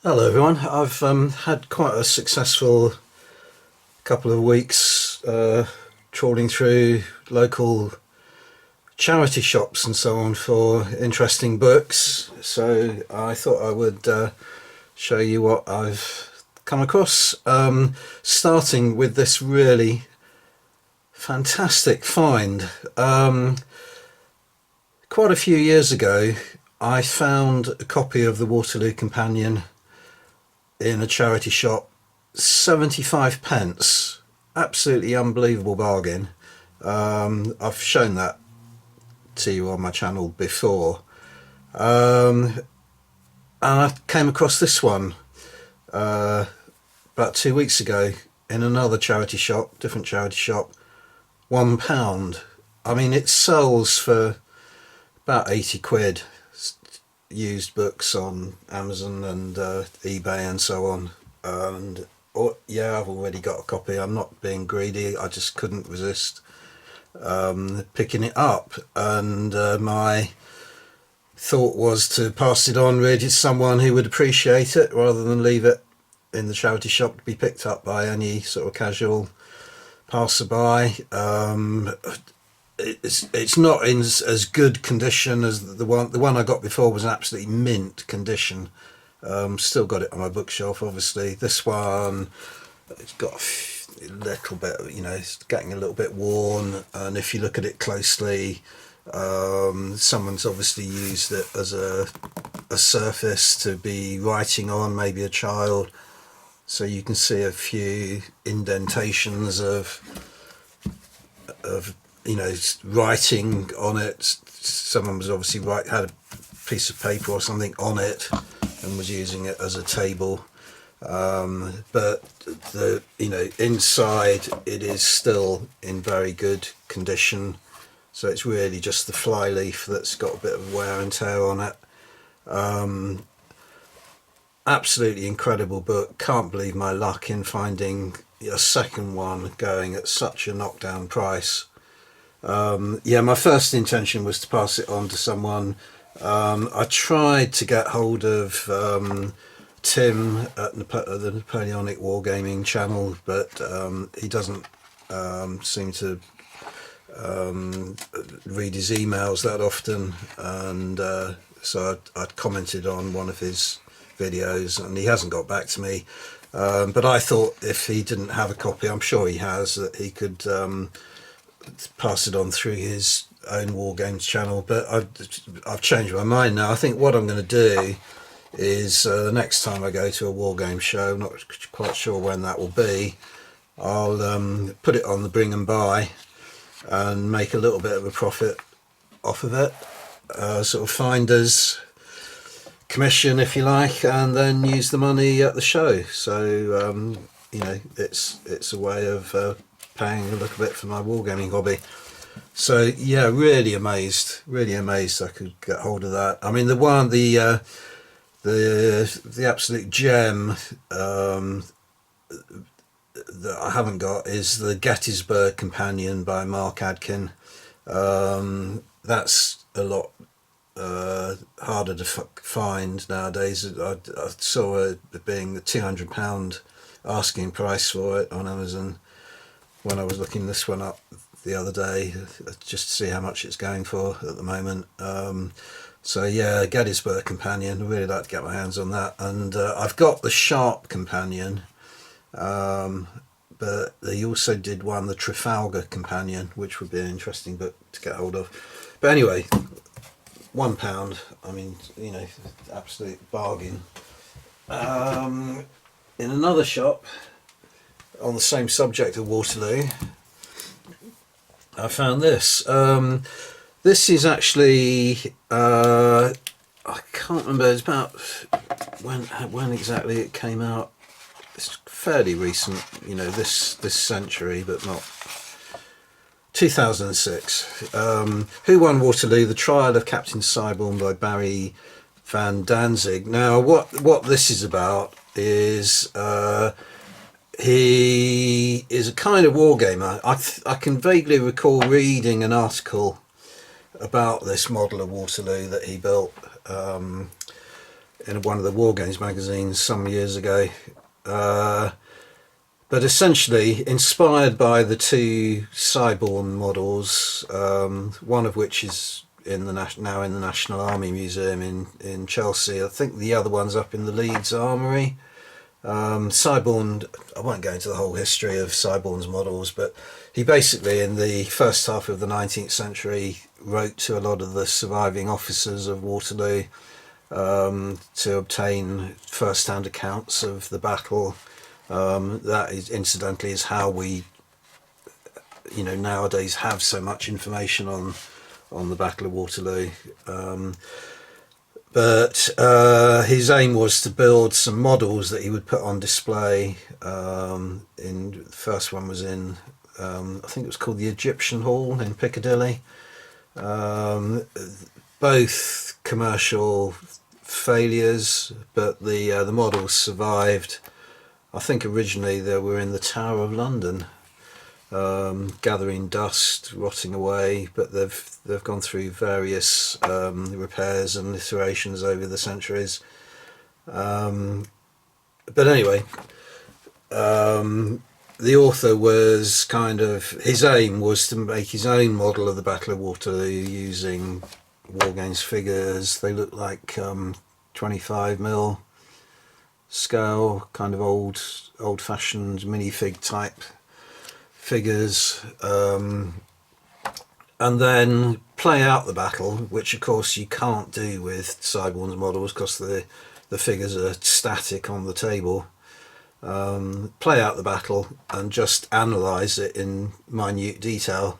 Hello everyone. I've had quite a successful couple of weeks trawling through local charity shops and so on for interesting books. So I thought I would show you what I've come across. Starting with this really fantastic find. Quite a few years ago, I found a copy of the Waterloo Companion in a charity shop, 75 pence. Absolutely unbelievable bargain. I've shown that to you on my channel before. And I came across this one about 2 weeks ago in another charity shop, different charity shop, £1. I mean, it sells for about 80 quid. Used books on Amazon and eBay and so on. And yeah, I've already got a copy. I'm not being greedy. I just couldn't resist picking it up. And my thought was to pass it on really to someone who would appreciate it rather than leave it in the charity shop to be picked up by any sort of casual passerby. It's not in as good condition as the one I got before was an absolutely mint condition. Still got it on my bookshelf, obviously. This one, it's got a little bit, it's getting a little bit worn, and if you look at it closely, someone's obviously used it as a surface to be writing on, maybe a child. So you can see a few indentations of writing on it. Someone was obviously had a piece of paper or something on it and was using it as a table. But the inside it is still in very good condition. So it's really just the flyleaf that's got a bit of wear and tear on it. Absolutely incredible book. Can't believe my luck in finding a second one going at such a knockdown price. Yeah, my first intention was to pass it on to someone. I tried to get hold of Tim at the Napoleonic Wargaming channel, but he doesn't seem to read his emails that often, and so I'd commented on one of his videos and he hasn't got back to me. But I thought if he didn't have a copy, I'm sure he has, that he could pass it on through his own War Games channel. But I've changed my mind now. I think what I'm going to do is the next time I go to a War Game show, not quite sure when that will be, I'll put it on the bring and buy and make a little bit of a profit off of it, sort of finder's commission if you like, and then use the money at the show. So it's a way of paying a little bit for my wargaming hobby. So yeah, really amazed I could get hold of that. I mean, the absolute gem that I haven't got is the Gettysburg Companion by Mark Adkin. That's a lot harder to find nowadays. I saw it being the £200 asking price for it on Amazon when I was looking this one up the other day, just to see how much it's going for at the moment. So yeah, Gettysburg Companion, I'd really like to get my hands on that. And I've got the Sharp Companion, but they also did one, the Trafalgar Companion, which would be an interesting book to get hold of. But anyway, £1, I mean, absolute bargain. In another shop on the same subject of Waterloo, I found this. This is actually I can't remember. It's about when exactly it came out. It's fairly recent, this century, but not 2006. Who Won Waterloo? The Trial of Captain Cyborn by Barry Van Danzig. Now, what this is about is he is a kind of wargamer. I can vaguely recall reading an article about this model of Waterloo that he built in one of the War Games magazines some years ago. But essentially, inspired by the two Cyborn models, one of which is in the now in the National Army Museum in Chelsea. I think the other one's up in the Leeds Armoury. Cyborn, I won't go into the whole history of Cyborn's models, but he basically, in the first half of the 19th century, wrote to a lot of the surviving officers of Waterloo to obtain first-hand accounts of the battle. That is, incidentally, is how we, nowadays have so much information on the Battle of Waterloo. But his aim was to build some models that he would put on display. The first one was in, I think it was called the Egyptian Hall in Piccadilly. Both commercial failures, but the models survived. I think originally they were in the Tower of London, gathering dust, rotting away, but they've gone through various repairs and iterations over the centuries. But anyway, the author was his aim was to make his own model of the Battle of Waterloo using War Games figures. They look like 25mm scale, kind of old-fashioned minifig type figures, and then play out the battle, which of course you can't do with Cyborn's models because the figures are static on the table. Play out the battle and just analyse it in minute detail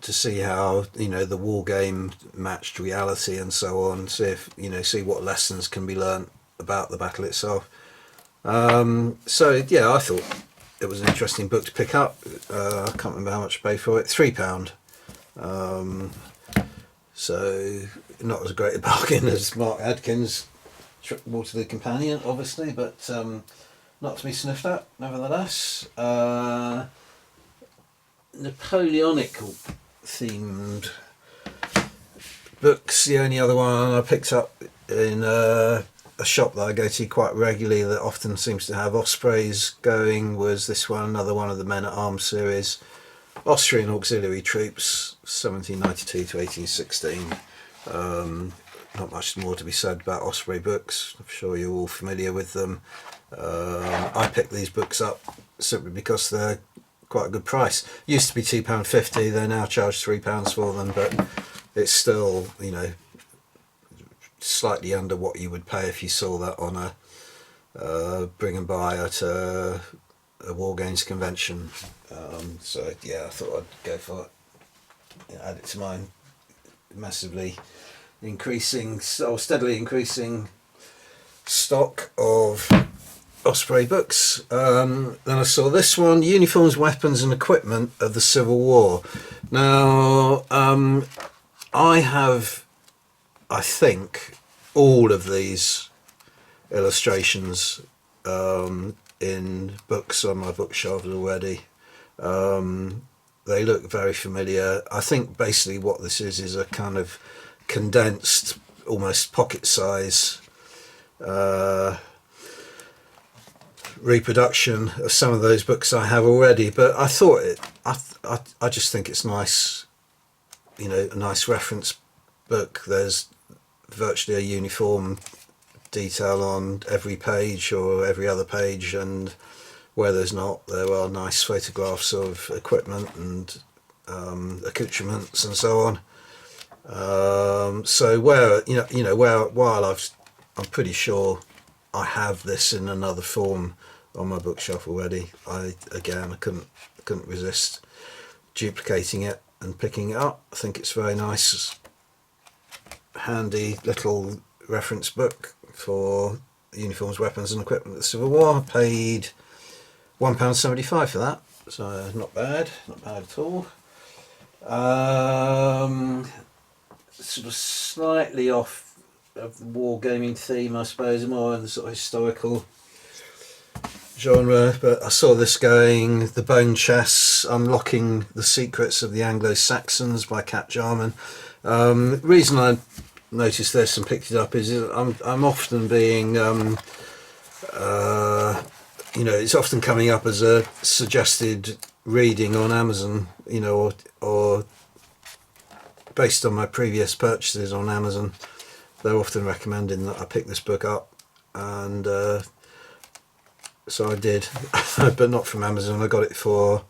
to see how the war game matched reality and so on. See what lessons can be learnt about the battle itself. So yeah, I thought it was an interesting book to pick up. I can't remember how much I paid for it. £3. So not as great a bargain as Mark Adkins' Waterloo Companion, obviously, but not to be sniffed at nevertheless. Napoleonic themed books. The only other one I picked up in a shop that I go to quite regularly that often seems to have Ospreys going was this one, another one of the Men at Arms series, Austrian Auxiliary Troops, 1792 to 1816. Not much more to be said about Osprey books. I'm sure you're all familiar with them. I picked these books up simply because they're quite a good price. Used to be £2.50, they now charge £3 for them, but it's still, slightly under what you would pay if you saw that on a bring and buy at a War Games convention. So yeah, I thought I'd go for it. Add it to my steadily increasing stock of Osprey books. Then I saw this one, Uniforms, Weapons and Equipment of the Civil War. Now, I think all of these illustrations in books on my bookshelves already. They look very familiar. I think basically what this is a kind of condensed, almost pocket size reproduction of some of those books I have already, but I thought I just think it's nice, a nice reference book. There's virtually a uniform detail on every page or every other page, and where there's not, there are nice photographs of equipment and accoutrements and so on. So while I'm pretty sure I have this in another form on my bookshelf already, I couldn't resist duplicating it and picking it up. I think it's very nice, handy little reference book for Uniforms, Weapons and Equipment of the Civil War. I paid £1.75 for that, so not bad at all. Sort of slightly off of the wargaming theme, I suppose, more in the sort of historical genre, but I saw this going, The Bone Chests, Unlocking the Secrets of the Anglo-Saxons by Cat Jarman. Reason I noticed this and picked it up is I'm often being it's often coming up as a suggested reading on Amazon, or based on my previous purchases on Amazon. They're often recommending that I pick this book up, and so I did, but not from Amazon. I got it for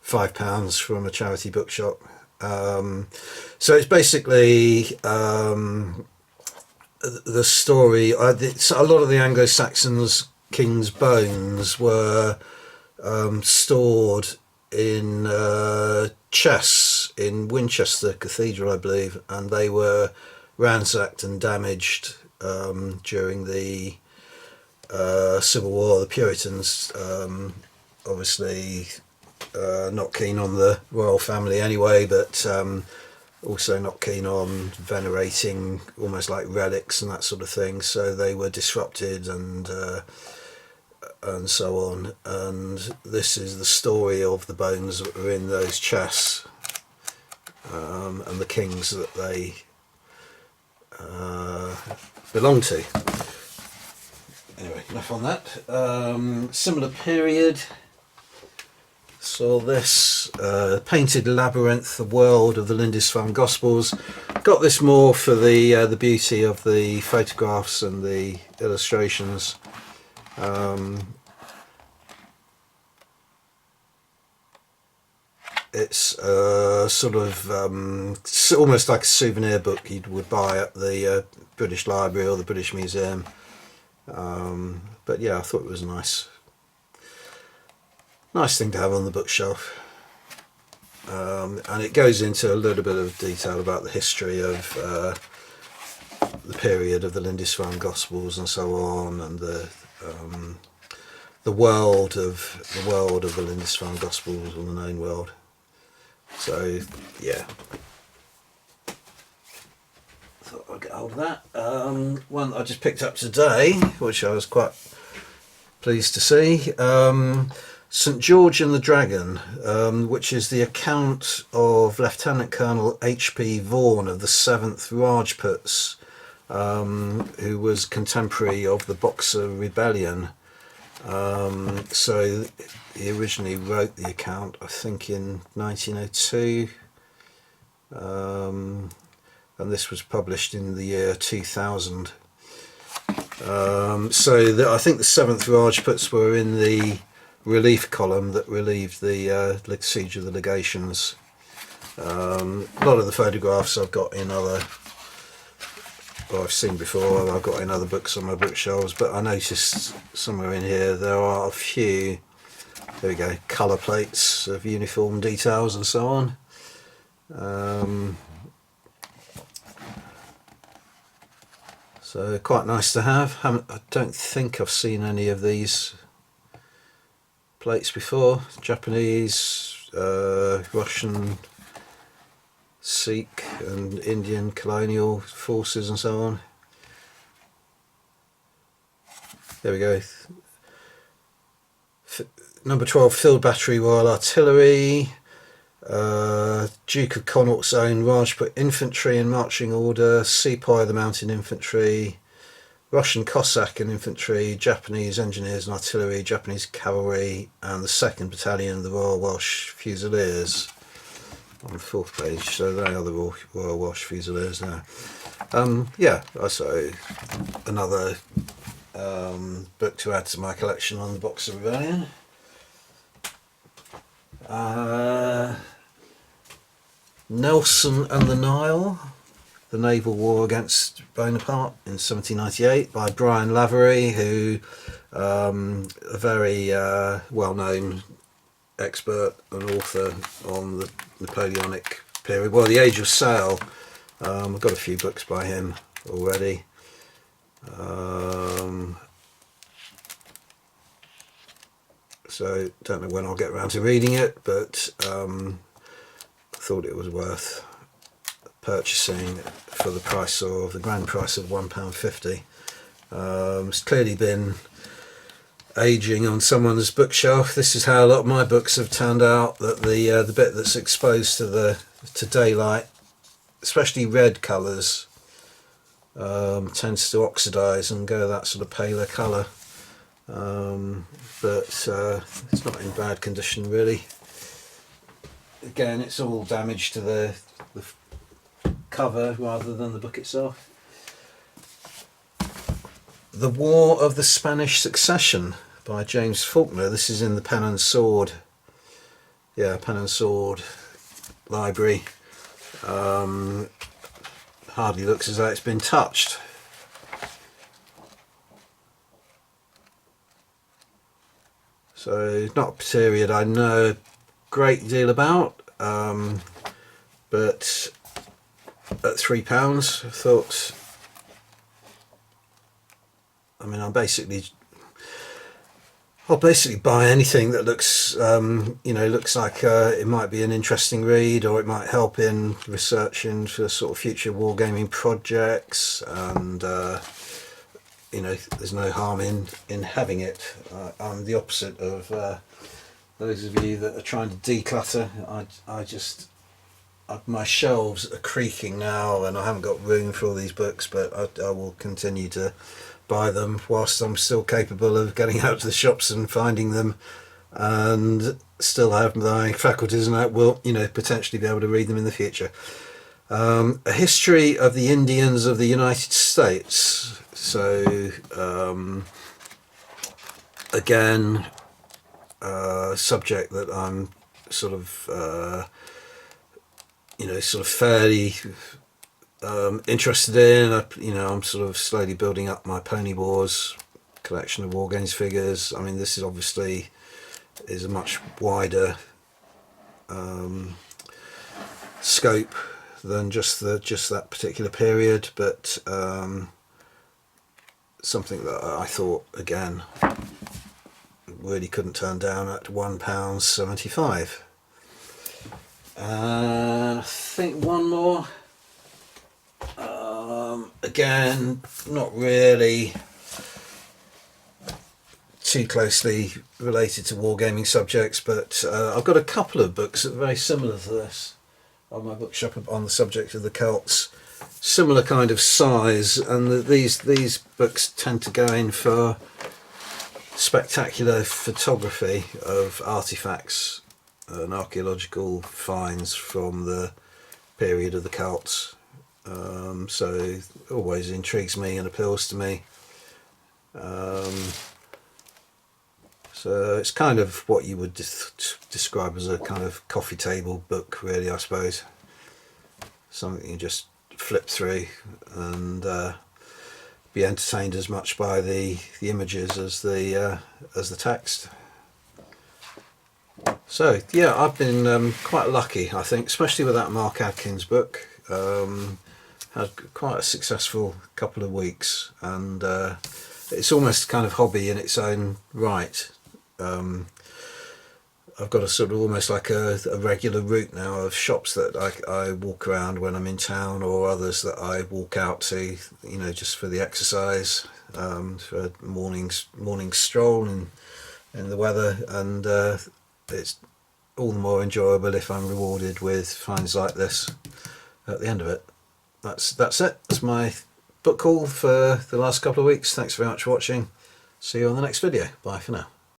£5 from a charity bookshop. So it's basically the story. A lot of the Anglo-Saxons' king's bones were stored in chests in Winchester Cathedral, I believe, and they were ransacked and damaged during the Civil War. The Puritans, obviously, not keen on the royal family anyway, but also not keen on venerating almost like relics and that sort of thing. So they were disrupted and so on. And this is the story of the bones that were in those chests, and the kings that they belong to. Anyway, enough on that. Similar period. Saw this painted Labyrinth, the world of the Lindisfarne Gospels. Got this more for the beauty of the photographs and the illustrations. It's sort of almost like a souvenir book you would buy at the British Library or the British Museum. But yeah, I thought it was nice thing to have on the bookshelf. And it goes into a little bit of detail about the history of the period of the Lindisfarne Gospels and so on, and the world of the Lindisfarne Gospels, or the known world. So yeah, thought I'd get hold of that. One I just picked up today, which I was quite pleased to see. St George and the Dragon, which is the account of Lieutenant Colonel H.P. Vaughan of the 7th Rajputs, who was contemporary of the Boxer Rebellion. So he originally wrote the account, I think, in 1902, and this was published in the year 2000. So I think the 7th Rajputs were in the relief column that relieved the siege of the legations. A lot of the photographs I've got in I've seen before, I've got in other books on my bookshelves, but I noticed somewhere in here there are a few, there we go, colour plates of uniform details and so on. So quite nice to have. I don't think I've seen any of these plates before. Japanese, Russian, Sikh and Indian colonial forces and so on. There we go. Number 12 Field Battery Royal Artillery, Duke of Connaught's own Rajput Infantry in marching order, Sepoy of the Mountain Infantry, Russian Cossack and Infantry, Japanese Engineers and Artillery, Japanese Cavalry, and the 2nd Battalion of the Royal Welsh Fusiliers on the 4th page. So they are the Royal Welsh Fusiliers now. Yeah, so another book to add to my collection on the Boxer Rebellion. Nelson and the Nile, the naval war against Bonaparte in 1798 by Brian Lavery, who a very well-known expert and author on the Napoleonic period. Well, the Age of Sail, I've got a few books by him already. So don't know when I'll get around to reading it, but thought it was worth purchasing for the grand price of £1.50. It's clearly been aging on someone's bookshelf. This is how a lot of my books have turned out, that the bit that's exposed to daylight especially red colours, tends to oxidise and go that sort of paler colour. But it's not in bad condition really. Again, it's all damage to the cover rather than the book itself. The War of the Spanish Succession by James Faulkner. This is in the Pen and Sword, Pen and Sword library. Hardly looks as though it's been touched. So not a period I know a great deal about, but at £3 I thought, I mean, I'll basically buy anything that looks, looks like it might be an interesting read, or it might help in researching for sort of future wargaming projects. And there's no harm in having it. I'm the opposite of those of you that are trying to declutter. My shelves are creaking now, and I haven't got room for all these books, but I will continue to buy them whilst I'm still capable of getting out to the shops and finding them, and still have my faculties, and I will potentially be able to read them in the future. A History of the Indians of the United States. So again, subject that I'm sort of fairly interested in. I'm sort of slowly building up my Pony Wars collection of War Games figures. I mean, this is obviously a much wider scope than just that particular period, but something that I thought, again, really couldn't turn down at £1.75. I think one more. Again, not really too closely related to wargaming subjects, but I've got a couple of books that are very similar to this on my bookshop on the subject of the Celts. Similar kind of size, and these books tend to go in for spectacular photography of artifacts and archaeological finds from the period of the Celts. So it always intrigues me and appeals to me. So it's kind of what you would describe as a kind of coffee table book, really, I suppose. Something you just flip through and be entertained as much by the images as the text. So yeah, I've been quite lucky, I think, especially with that Mark Adkins book. Had quite a successful couple of weeks, and it's almost kind of hobby in its own right. I've got a sort of almost like a regular route now of shops that I walk around when I'm in town, or others that I walk out to, just for the exercise, for a morning stroll in the weather, and it's all the more enjoyable if I'm rewarded with finds like this at the end of it. That's it. That's my book haul for the last couple of weeks. Thanks very much for watching. See you on the next video. Bye for now.